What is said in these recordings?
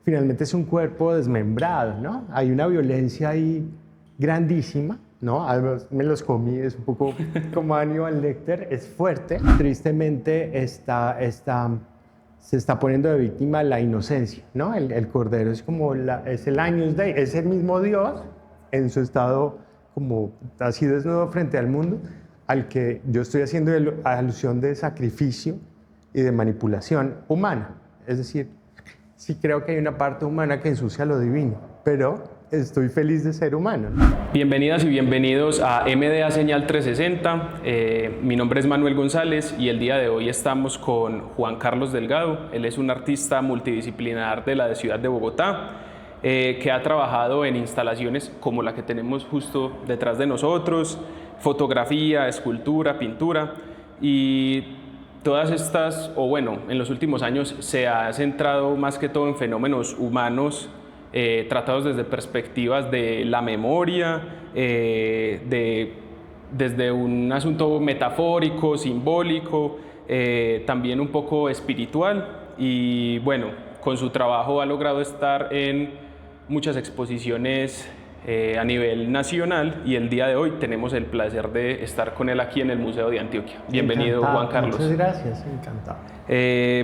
finalmente es un cuerpo desmembrado, ¿no? Hay una violencia ahí grandísima, ¿no? Además, me los comí, es un poco como Hannibal Lecter, es fuerte. Tristemente se está poniendo de víctima la inocencia, ¿no? El cordero es como es el Agnus Dei, es el mismo Dios en su estado como así desnudo frente al mundo, al que yo estoy haciendo alusión de sacrificio y de manipulación humana. Es decir, sí creo que hay una parte humana que ensucia lo divino, pero estoy feliz de ser humano, ¿no? Bienvenidas y bienvenidos a MDA Señal 360. Mi nombre es Manuel González y el día de hoy estamos con Juan Carlos Delgado. Él es un artista multidisciplinar de la ciudad de Bogotá, que ha trabajado en instalaciones como la que tenemos justo detrás de nosotros, fotografía, escultura, pintura, y todas estas, o bueno, en los últimos años se ha centrado más que todo en fenómenos humanos tratados desde perspectivas de la memoria, desde un asunto metafórico, simbólico, también un poco espiritual, y bueno, con su trabajo ha logrado estar en muchas exposiciones a nivel nacional, y el día de hoy tenemos el placer de estar con él aquí en el Museo de Antioquia. Bienvenido, Encantado. Juan Carlos. Muchas gracias, encantado.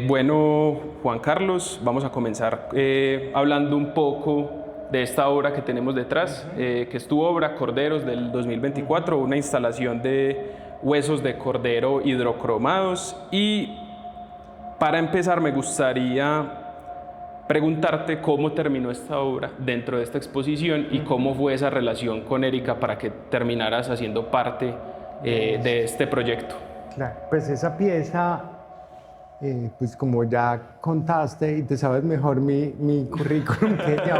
Bueno, Juan Carlos, vamos a comenzar hablando un poco de esta obra que tenemos detrás, que es tu obra, Corderos, del 2024, una instalación de huesos de cordero hidrocromados. Y para empezar me gustaría preguntarte cómo terminó esta obra dentro de esta exposición y cómo fue esa relación con Erika para que terminaras haciendo parte de este proyecto. Claro, pues esa pieza, pues como ya contaste y te sabes mejor mi currículum que yo,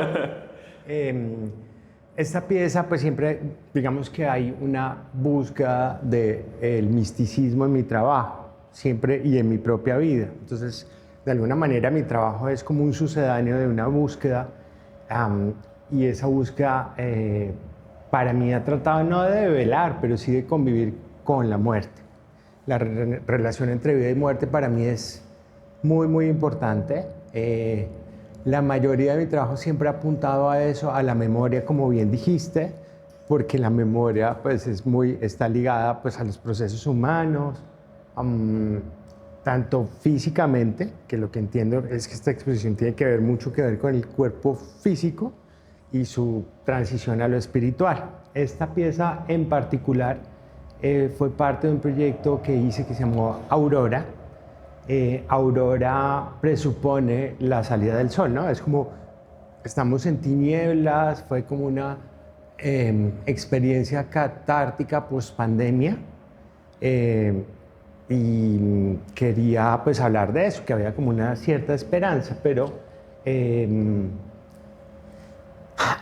esta pieza pues siempre, digamos que hay una búsqueda del misticismo en mi trabajo, siempre y en mi propia vida. Entonces, de alguna manera mi trabajo es como un sucedáneo de una búsqueda, y esa búsqueda para mí ha tratado no de develar, pero sí de convivir con la muerte. La relación entre vida y muerte para mí es muy, muy importante. La mayoría de mi trabajo siempre ha apuntado a eso, a la memoria, como bien dijiste, porque la memoria pues, está ligada pues, a los procesos humanos, tanto físicamente, que lo que entiendo es que esta exposición tiene que ver mucho que ver con el cuerpo físico y su transición a lo espiritual. Esta pieza en particular fue parte de un proyecto que hice que se llamó Aurora. Aurora presupone la salida del sol, ¿no? Es como estamos en tinieblas, fue como una experiencia catártica post-pandemia. Y quería pues hablar de eso, que había como una cierta esperanza, pero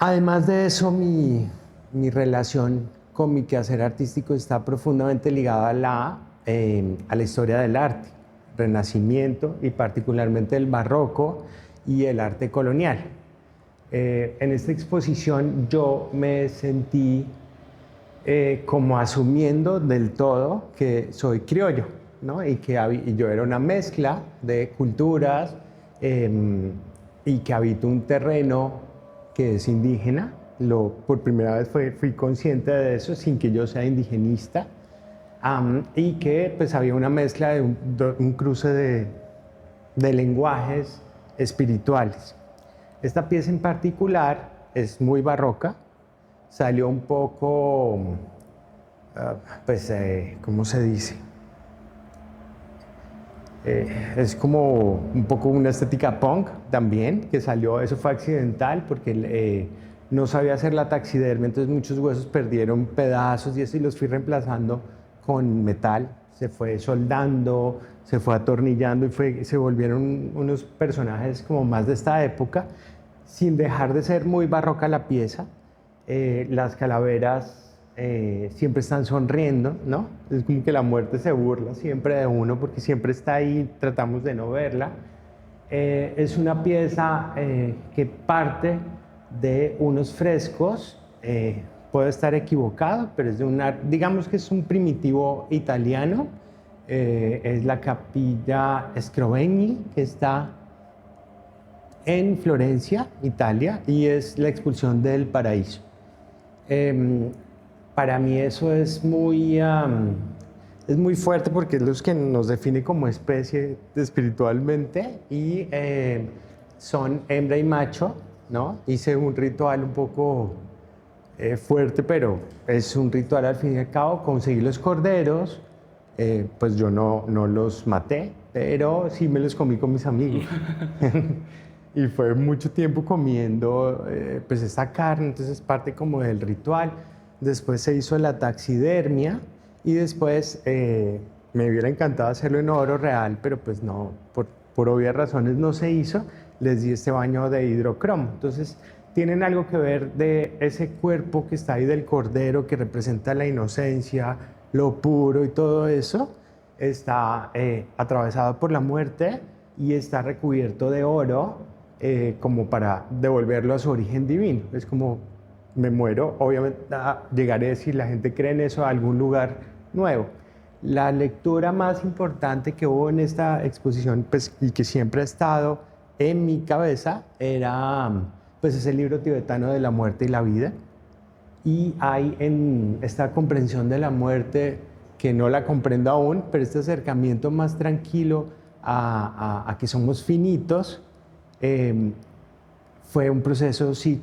además de eso mi relación con mi quehacer artístico está profundamente ligada a la historia del arte, Renacimiento y particularmente el barroco y el arte colonial. En esta exposición yo me sentí como asumiendo del todo que soy criollo, ¿no? Y yo era una mezcla de culturas, y que habito un terreno que es indígena. Por primera vez fui consciente de eso sin que yo sea indigenista, y que pues, había una mezcla de un cruce de lenguajes espirituales. Esta pieza en particular es muy barroca. Salió un poco, ¿cómo se dice? Es como un poco una estética punk también, que salió, eso fue accidental porque no sabía hacer la taxidermia, entonces muchos huesos perdieron pedazos y eso, y los fui reemplazando con metal. Se fue soldando, se fue atornillando y se volvieron unos personajes como más de esta época, sin dejar de ser muy barroca la pieza. Las calaveras siempre están sonriendo, ¿no? Es como que la muerte se burla siempre de uno porque siempre está ahí, tratamos de no verla. Es una pieza que parte de unos frescos, puedo estar equivocado, pero es digamos que es un primitivo italiano, es la Capilla Scrovegni, que está en Florencia, Italia, y es la expulsión del paraíso. Para mí eso es muy fuerte porque es lo que nos define como especie espiritualmente y son hembra y macho, ¿no? Hice un ritual un poco fuerte, pero es un ritual al fin y al cabo. Conseguí los corderos, pues yo no los maté, pero sí me los comí con mis amigos. Y fue mucho tiempo comiendo pues esta carne, entonces parte como del ritual. Después se hizo la taxidermia y después me hubiera encantado hacerlo en oro real, pero pues no, por obvias razones no se hizo. Les di este baño de hidrocromo. Entonces tienen algo que ver de ese cuerpo que está ahí del cordero, que representa la inocencia, lo puro y todo eso. Está atravesado por la muerte y está recubierto de oro como para devolverlo a su origen divino. Es como me muero, obviamente llegaré, si la gente cree en eso, a algún lugar nuevo. La lectura más importante que hubo en esta exposición, pues, y que siempre ha estado en mi cabeza, era pues, ese libro tibetano de la muerte y la vida. Y hay en esta comprensión de la muerte, que no la comprendo aún, pero este acercamiento más tranquilo a que somos finitos, fue un proceso, sí,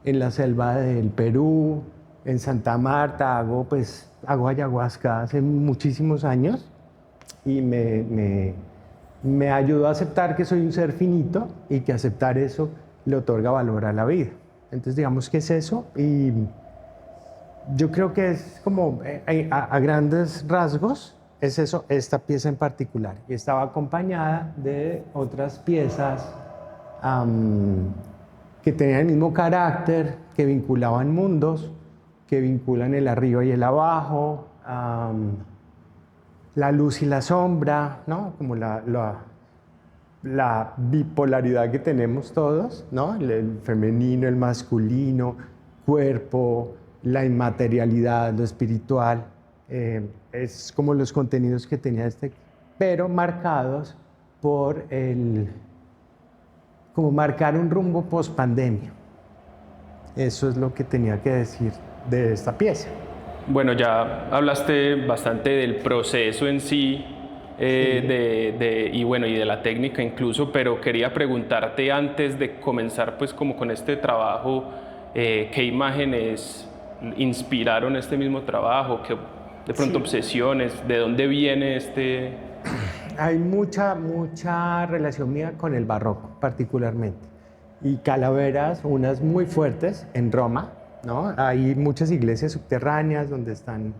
en la selva del Perú, en Santa Marta, hago ayahuasca hace muchísimos años y me ayudó a aceptar que soy un ser finito y que aceptar eso le otorga valor a la vida. Entonces digamos que es eso y yo creo que es como a grandes rasgos es eso, esta pieza en particular. Y estaba acompañada de otras piezas que tenían el mismo carácter, que vinculaban mundos, que vinculan el arriba y el abajo, la luz y la sombra, ¿no? Como la bipolaridad que tenemos todos, ¿no? El femenino, el masculino, cuerpo, la inmaterialidad, lo espiritual. Es como los contenidos que tenía pero marcados por como marcar un rumbo post pandemia. Eso es lo que tenía que decir de esta pieza. Bueno, ya hablaste bastante del proceso en sí, Sí. y bueno, y de la técnica incluso, pero quería preguntarte antes de comenzar pues como con este trabajo, ¿qué imágenes inspiraron este mismo trabajo? ¿Qué de pronto obsesiones? ¿De dónde viene este...? Hay mucha relación mía con el barroco, particularmente. Y calaveras, unas muy fuertes, en Roma, ¿no? Hay muchas iglesias subterráneas donde están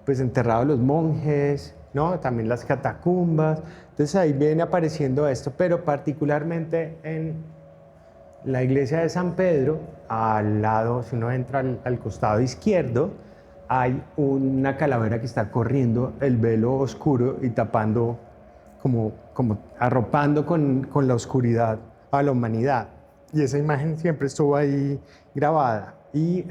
pues, enterrados los monjes, ¿no? También las catacumbas. Entonces ahí viene apareciendo esto, pero particularmente en la iglesia de San Pedro, al lado, si uno entra al costado izquierdo, hay una calavera que está corriendo el velo oscuro y tapando, como arropando con la oscuridad a la humanidad. Y esa imagen siempre estuvo ahí grabada. Y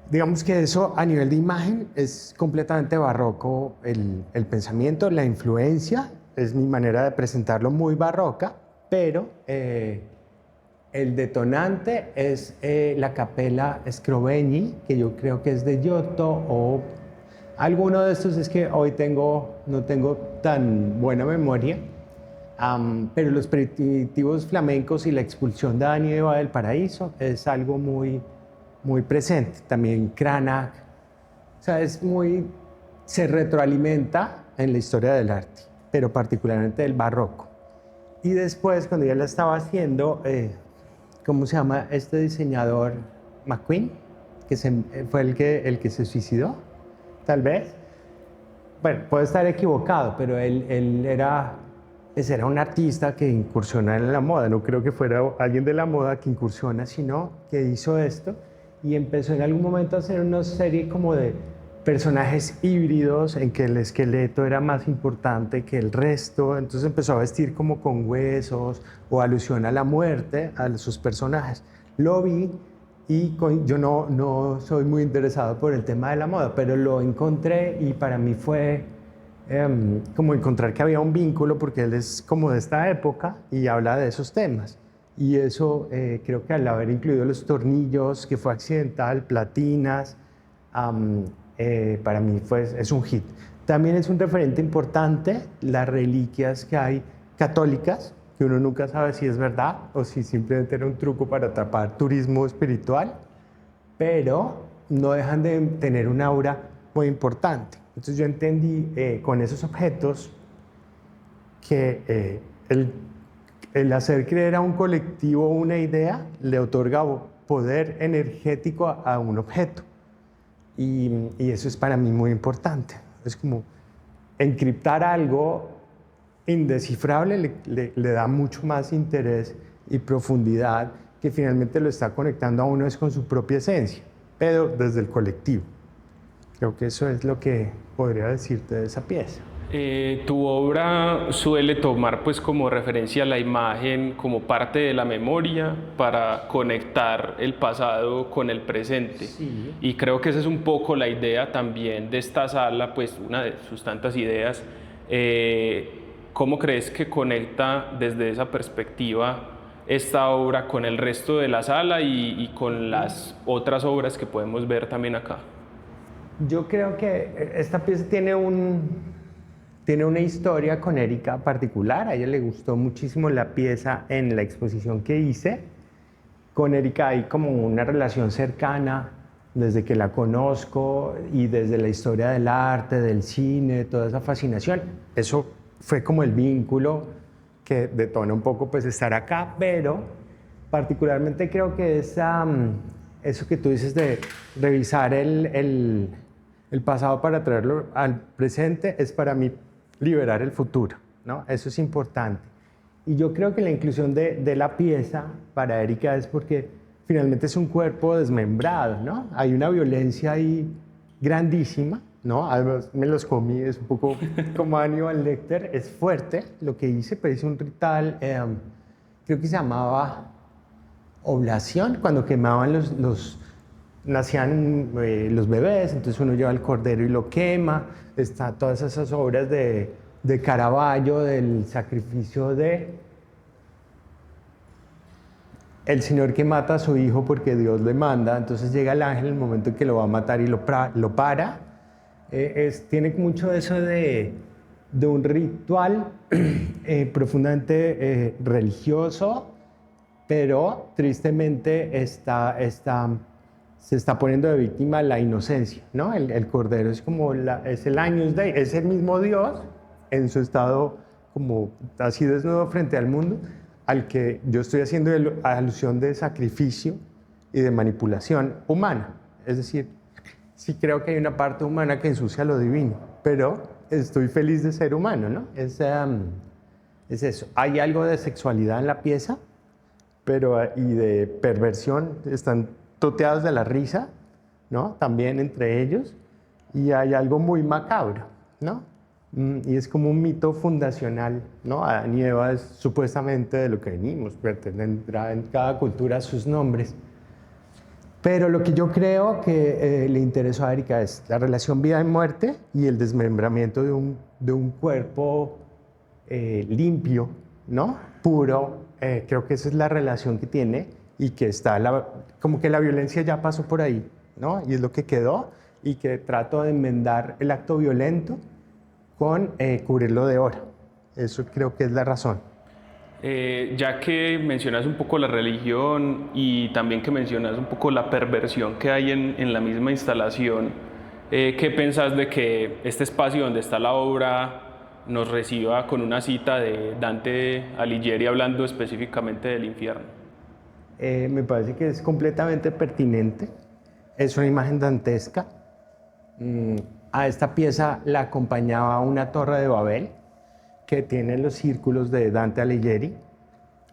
digamos que eso a nivel de imagen es completamente barroco el pensamiento, la influencia, es mi manera de presentarlo muy barroca, pero el detonante es la capella Scrovegni, que yo creo que es de Giotto o alguno de estos. Es que hoy no tengo tan buena memoria, pero los primitivos flamencos y la expulsión de Adán y Eva del paraíso es algo muy, muy presente. También Cranach, o sea, se retroalimenta en la historia del arte, pero particularmente del barroco. Y después, cuando ya la estaba haciendo, ¿cómo se llama este diseñador? McQueen, que fue el que se suicidó, tal vez. Bueno, puedo estar equivocado, pero él era un artista que incursiona en la moda. No creo que fuera alguien de la moda que incursiona, sino que hizo esto y empezó en algún momento a hacer una serie como de personajes híbridos en que el esqueleto era más importante que el resto. Entonces empezó a vestir como con huesos o alusión a la muerte a sus personajes. Lo vi y yo no soy muy interesado por el tema de la moda, pero lo encontré y para mí fue como encontrar que había un vínculo, porque él es como de esta época y habla de esos temas. Y eso creo que al haber incluido los tornillos, que fue accidental, platinas, para mí es un hit. También es un referente importante las reliquias que hay católicas, que uno nunca sabe si es verdad o si simplemente era un truco para atrapar turismo espiritual, pero no dejan de tener un aura muy importante. Entonces yo entendí con esos objetos que el hacer creer a un colectivo una idea le otorga poder energético a un objeto. Y eso es para mí muy importante. Es como encriptar algo indescifrable le da mucho más interés y profundidad, que finalmente lo está conectando a uno es con su propia esencia, pero desde el colectivo. Creo que eso es lo que podría decirte de esa pieza. Tu obra suele tomar pues como referencia la imagen como parte de la memoria para conectar el pasado con el presente. Sí. Y creo que esa es un poco la idea también de esta sala, pues una de sus tantas ideas. ¿Cómo crees que conecta desde esa perspectiva esta obra con el resto de la sala y con las otras obras que podemos ver también acá? Yo creo que esta pieza tiene una historia con Erika particular. A ella le gustó muchísimo la pieza en la exposición que hice. Con Erika hay como una relación cercana desde que la conozco y desde la historia del arte, del cine, toda esa fascinación. Eso fue como el vínculo que detona un poco pues estar acá, pero particularmente creo que eso que tú dices de revisar el pasado para traerlo al presente es para mí liberar el futuro, ¿no? Eso es importante. Y yo creo que la inclusión de la pieza para Erika es porque finalmente es un cuerpo desmembrado, ¿no? Hay una violencia ahí grandísima, ¿no? Además me los comí, es un poco como Hannibal Lecter, es fuerte lo que hice, pero hice un ritual, creo que se llamaba oblación, cuando quemaban nacían los bebés, entonces uno lleva el cordero y lo quema. Está todas esas obras de Caravaggio, del sacrificio de el señor que mata a su hijo porque Dios le manda, entonces llega el ángel en el momento en que lo va a matar y lo para. Tiene mucho eso de un ritual profundamente religioso, pero tristemente se está poniendo de víctima la inocencia, ¿no? El cordero es como es el Agnus Dei, es el mismo Dios en su estado como así desnudo frente al mundo, al que yo estoy haciendo alusión de sacrificio y de manipulación humana. Es decir, sí creo que hay una parte humana que ensucia lo divino, pero estoy feliz de ser humano, ¿no? Es eso. Hay algo de sexualidad en la pieza, y de perversión, están toteados de la risa, ¿no? También entre ellos, y hay algo muy macabro, ¿no? Y es como un mito fundacional, ¿no? Adán y Eva es supuestamente de lo que venimos, pero tendrá en cada cultura sus nombres. Pero lo que yo creo que le interesó a Erika es la relación vida y muerte y el desmembramiento de un cuerpo limpio, ¿no? Puro. Creo que esa es la relación que tiene y que como que la violencia ya pasó por ahí, ¿no? Y es lo que quedó y que trato de enmendar el acto violento con cubrirlo de oro. Eso creo que es la razón. Ya que mencionas un poco la religión y también que mencionas un poco la perversión que hay en la misma instalación, ¿qué pensás de que este espacio donde está la obra nos reciba con una cita de Dante Alighieri hablando específicamente del infierno? Me parece que es completamente pertinente. Es una imagen dantesca. A esta pieza la acompañaba una torre de Babel que tiene los círculos de Dante Alighieri.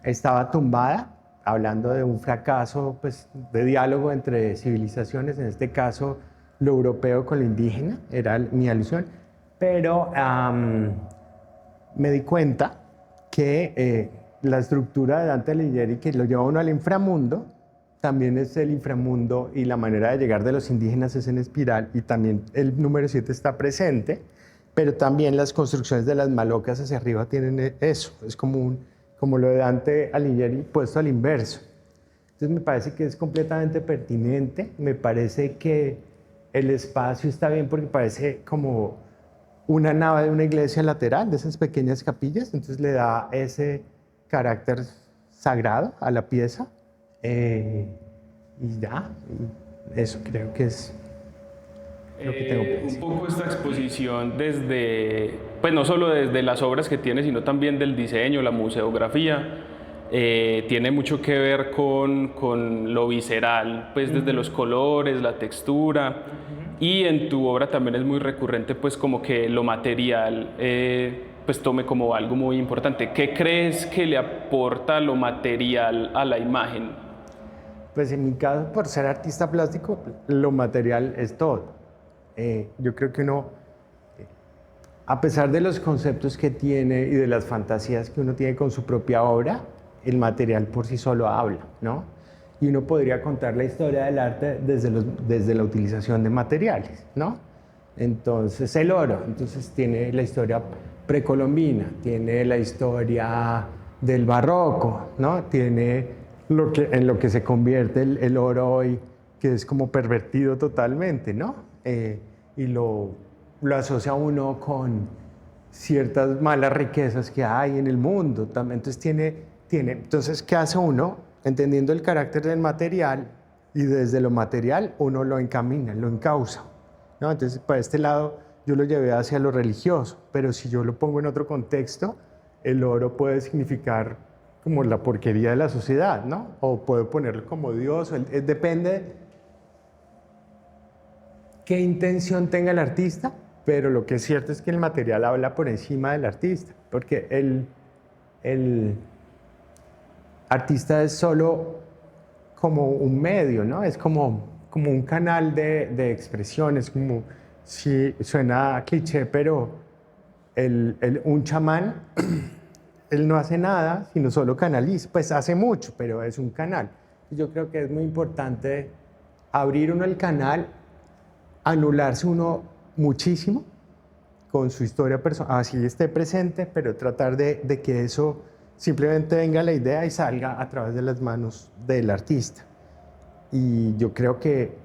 Estaba tumbada, hablando de un fracaso pues, de diálogo entre civilizaciones, en este caso lo europeo con lo indígena, era mi alusión, pero me di cuenta que la estructura de Dante Alighieri, que lo lleva uno al inframundo, también es el inframundo y la manera de llegar de los indígenas es en espiral, y también el número 7 está presente, pero también las construcciones de las malocas hacia arriba tienen eso, es como lo de Dante Alighieri puesto al inverso. Entonces me parece que es completamente pertinente, me parece que el espacio está bien porque parece como una nave de una iglesia lateral, de esas pequeñas capillas, entonces le da ese carácter sagrado a la pieza. Y ya, eso creo que es lo que tengo que decir. Un poco esta exposición desde, pues no solo desde las obras que tiene, sino también del diseño, la museografía, tiene mucho que ver con lo visceral, pues desde los colores, la textura, y en tu obra también es muy recurrente, pues como que lo material pues tome como algo muy importante. ¿Qué crees que le aporta lo material a la imagen? Pues en mi caso, por ser artista plástico, lo material es todo. Yo creo que uno, a pesar de los conceptos que tiene y de las fantasías que uno tiene con su propia obra, el material por sí solo habla, ¿no? Y uno podría contar la historia del arte desde la utilización de materiales, ¿no? Entonces, el oro, entonces tiene la historia precolombina, tiene la historia del barroco, ¿no? Tiene en lo que se convierte el oro hoy, que es como pervertido totalmente, ¿no? Y lo asocia uno con ciertas malas riquezas que hay en el mundo. También, entonces, ¿qué hace uno? Entendiendo el carácter del material y desde lo material uno lo encamina, lo encausa, ¿no? Entonces, para este lado yo lo llevé hacia lo religioso, pero si yo lo pongo en otro contexto, el oro puede significar como la porquería de la sociedad, ¿no? O puedo ponerlo como Dios, depende qué intención tenga el artista, pero lo que es cierto es que el material habla por encima del artista, porque el artista es solo como un medio, ¿no? Es como un canal de expresión, es como, si suena cliché, pero un chamán, él no hace nada, sino solo canaliza, pues hace mucho, pero es un canal. Yo creo que es muy importante abrir uno el canal, anularse uno muchísimo con su historia personal, así esté presente, pero tratar de que eso simplemente venga la idea y salga a través de las manos del artista. Y yo creo que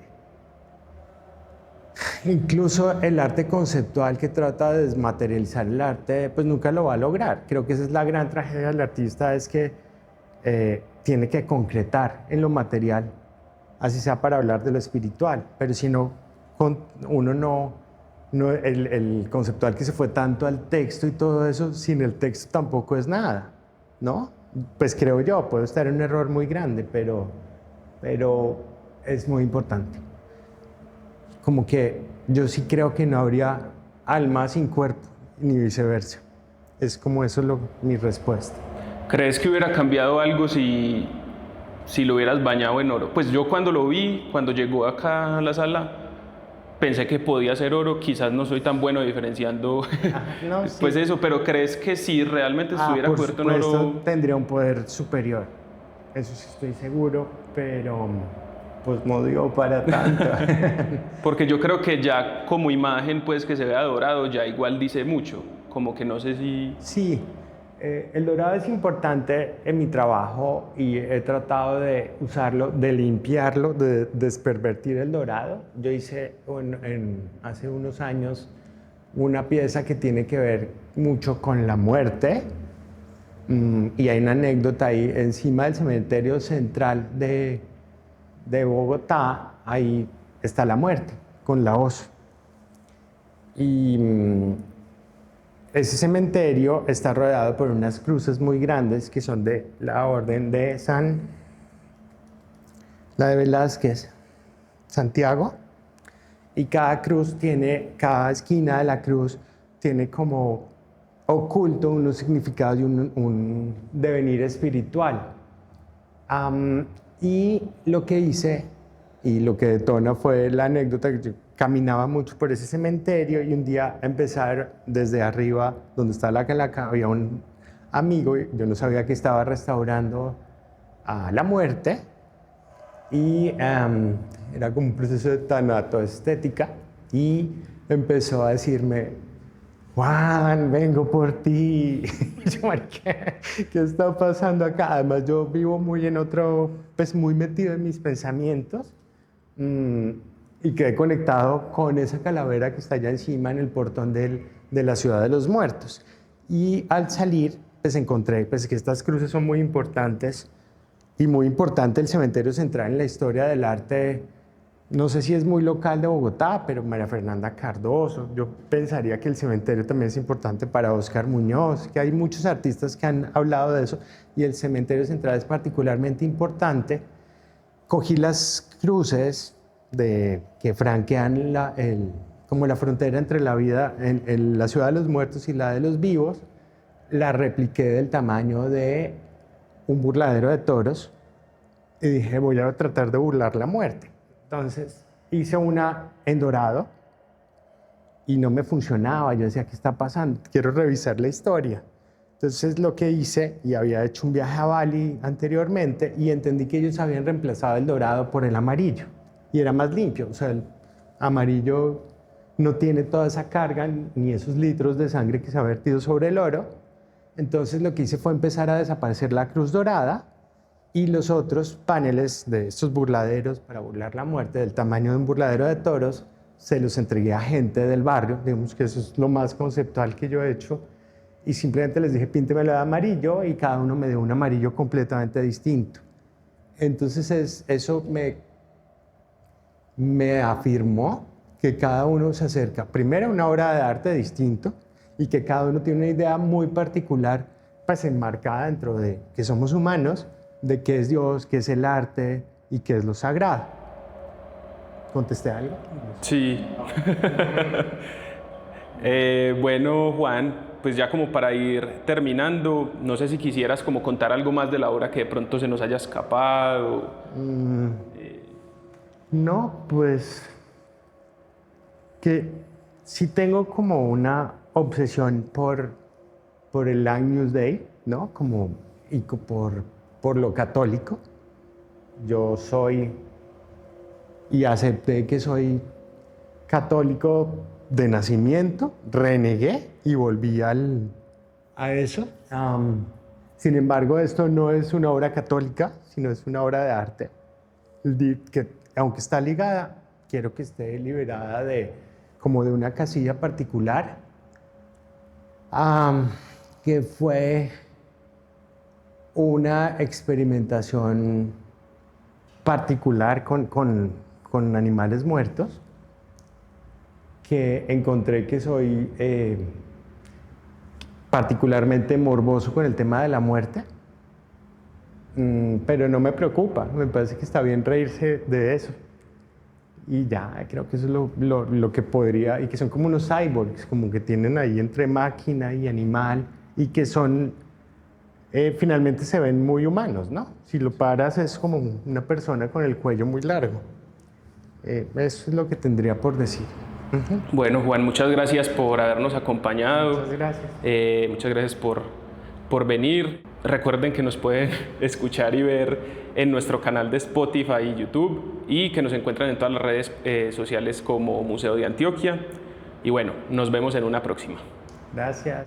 incluso el arte conceptual que trata de desmaterializar el arte, pues nunca lo va a lograr. Creo que esa es la gran tragedia del artista, es que tiene que concretar en lo material, así sea para hablar de lo espiritual, pero si no, el conceptual que se fue tanto al texto y todo eso, sin el texto tampoco es nada, ¿no? Pues creo yo, puedo estar en un error muy grande, pero es muy importante. Como que yo sí creo que no habría alma sin cuerpo, ni viceversa. Es como eso mi respuesta. ¿Crees que hubiera cambiado algo si lo hubieras bañado en oro? Pues yo cuando lo vi, cuando llegó acá a la sala, pensé que podía ser oro. Quizás no soy tan bueno diferenciando No, pues sí. eso, pero ¿crees que si realmente estuviera por cubierto en supuesto, oro? tendría un poder superior. Eso sí estoy seguro, pero pues no dio para tanto. Porque yo creo que ya como imagen, pues que se vea dorado, ya igual dice mucho. Como que no sé si... Sí, el dorado es importante en mi trabajo y he tratado de usarlo, de limpiarlo, de despervertir el dorado. Yo hice hace unos años una pieza que tiene que ver mucho con la muerte, y hay una anécdota ahí encima del cementerio central de Bogotá, ahí está la muerte con la hoz. Y ese cementerio está rodeado por unas cruces muy grandes que son de la orden de la de Velázquez, Santiago, y cada esquina de la cruz tiene como oculto unos significados y un devenir espiritual. Y lo que hice y lo que detona fue la anécdota que yo caminaba mucho por ese cementerio y un día empezar desde arriba, donde está la calaca, había un amigo, yo no sabía que estaba restaurando a la muerte y era como un proceso de tanato estética y empezó a decirme, Juan, vengo por ti. Yo, marica, ¿qué está pasando acá? Además, yo vivo muy en otro, pues muy metido en mis pensamientos. mm, y quedé conectado con esa calavera que está allá encima en el portón de la Ciudad de los Muertos. Y al salir, pues encontré pues, que estas cruces son muy importantes y muy importante el cementerio central en la historia del arte. No sé si es muy local de Bogotá, pero María Fernanda Cardoso. Yo pensaría que el cementerio también es importante para Oscar Muñoz, que hay muchos artistas que han hablado de eso, y el cementerio central es particularmente importante. Cogí las cruces que franquean como la frontera entre la vida en la ciudad de los muertos y la de los vivos, la repliqué del tamaño de un burladero de toros y dije, voy a tratar de burlar la muerte. Entonces hice una en dorado y no me funcionaba. Yo decía, ¿qué está pasando? Quiero revisar la historia. Entonces lo que hice, y había hecho un viaje a Bali anteriormente, y entendí que ellos habían reemplazado el dorado por el amarillo. Y era más limpio. O sea, el amarillo no tiene toda esa carga ni esos litros de sangre que se ha vertido sobre el oro. Entonces lo que hice fue empezar a desaparecer la cruz dorada y los otros paneles de estos burladeros para burlar la muerte del tamaño de un burladero de toros, se los entregué a gente del barrio. Digamos que eso es lo más conceptual que yo he hecho. Y simplemente les dije, píntemelo de amarillo, y cada uno me dio un amarillo completamente distinto. Entonces eso me afirmó que cada uno se acerca primero a una obra de arte distinto y que cada uno tiene una idea muy particular, pues enmarcada dentro de que somos humanos, de qué es Dios, qué es el arte y qué es lo sagrado. ¿Contesté algo? Sí. Bueno, Juan, pues ya como para ir terminando, no sé si quisieras como contar algo más de la obra que de pronto se nos haya escapado. No, pues que sí tengo como una obsesión por el Agnus Dei, ¿no? Por lo católico. Yo soy y acepté que soy católico de nacimiento, renegué y volví a eso. Sin embargo, esto no es una obra católica, sino es una obra de arte, que aunque está ligada, quiero que esté liberada como de una casilla particular, que fue una experimentación particular con animales muertos, que encontré que soy particularmente morboso con el tema de la muerte, pero no me preocupa, me parece que está bien reírse de eso. Y ya, creo que eso es lo que podría, y que son como unos cyborgs, como que tienen ahí entre máquina y animal, y que son, finalmente se ven muy humanos, ¿no? Si lo paras es como una persona con el cuello muy largo. Eso es lo que tendría por decir. Bueno, Juan, muchas gracias por habernos acompañado. Muchas gracias. Muchas gracias por venir. Recuerden que nos pueden escuchar y ver en nuestro canal de Spotify y YouTube, y que nos encuentran en todas las redes sociales como Museo de Antioquia. Y bueno, nos vemos en una próxima. Gracias.